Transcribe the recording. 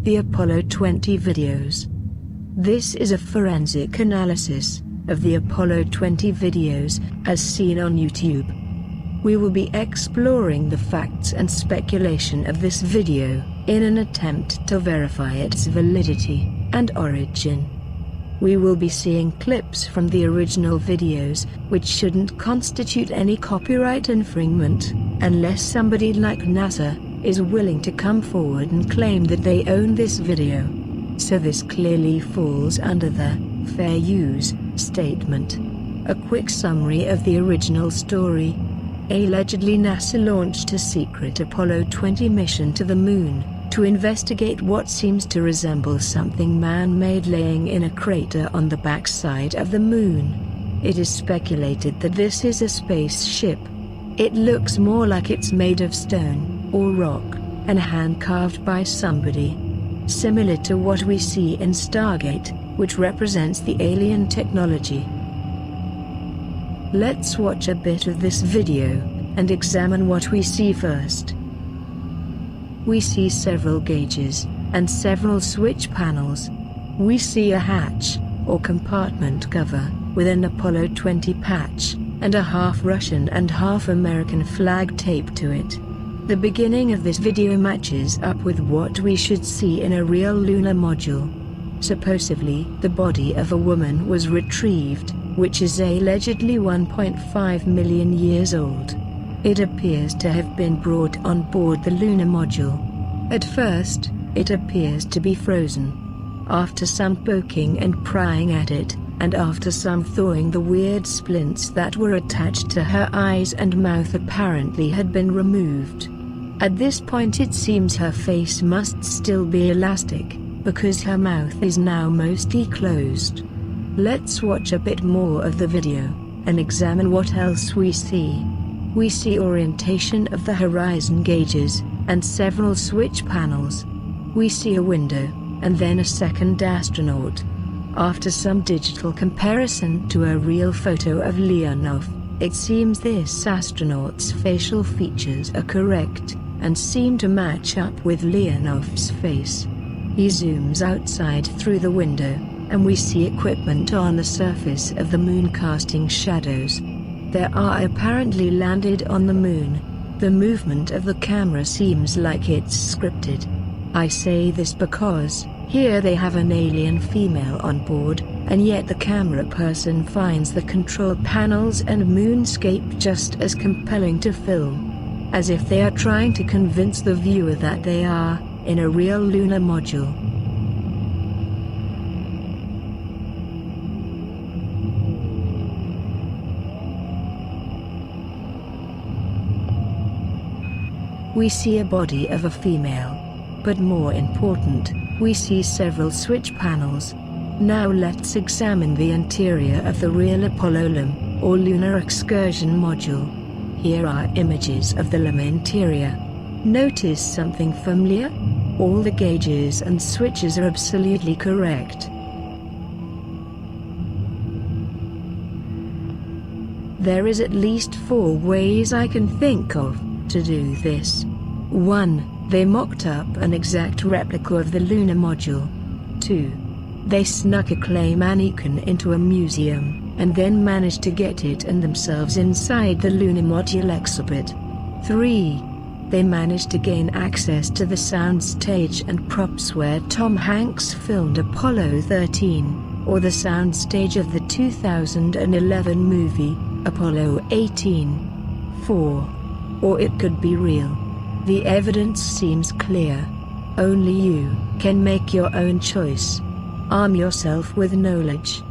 The Apollo 20 videos. This is a forensic analysis of the Apollo 20 videos as seen on YouTube. We will be exploring the facts and speculation of this video in an attempt to verify its validity and origin. We will be seeing clips from the original videos, which shouldn't constitute any copyright infringement, unless somebody like NASA is willing to come forward and claim that they own this video. So this clearly falls under the fair use statement. A quick summary of the original story. Allegedly, NASA launched a secret Apollo 20 mission to the Moon to investigate what seems to resemble something man-made laying in a crater on the backside of the Moon. It is speculated that this is a spaceship. It looks more like it's made of stone or rock and hand-carved by somebody, similar to what we see in Stargate, which represents the alien technology. Let's watch a bit of this video and examine what we see first. We see several gauges and several switch panels. We see a hatch or compartment cover with an Apollo 20 patch and a half Russian and half American flag taped to it. The beginning of this video matches up with what we should see in a real lunar module. Supposedly, the body of a woman was retrieved, which is allegedly 1.5 million years old. It appears to have been brought on board the lunar module. At first, it appears to be frozen. After some poking and prying at it, and after some thawing, the weird splints that were attached to her eyes and mouth apparently had been removed. At this point it seems her face must still be elastic, because her mouth is now mostly closed. Let's watch a bit more of the video and examine what else we see. We see orientation of the horizon gauges and several switch panels. We see a window and then a second astronaut. After some digital comparison to a real photo of Leonov, it seems this astronaut's facial features are correct and seem to match up with Leonov's face. He zooms outside through the window, and we see equipment on the surface of the Moon casting shadows. They are apparently landed on the Moon. The movement of the camera seems like it's scripted. I say this because here they have an alien female on board, and yet the camera person finds the control panels and moonscape just as compelling to film, as if they are trying to convince the viewer that they are in a real lunar module. We see a body of a female. But more important, we see several switch panels. Now let's examine the interior of the real Apollo LUM, or Lunar Excursion Module. Here are images of the LUM interior. Notice something familiar? All the gauges and switches are absolutely correct. There is at least 4 ways I can think of to do this. 1. They mocked up an exact replica of the lunar module. 2. They snuck a clay mannequin into a museum, and then managed to get it and themselves inside the lunar module exhibit. 3. They managed to gain access to the soundstage and props where Tom Hanks filmed Apollo 13, or the soundstage of the 2011 movie, Apollo 18. 4. Or it could be real. The evidence seems clear. Only you can make your own choice. Arm yourself with knowledge.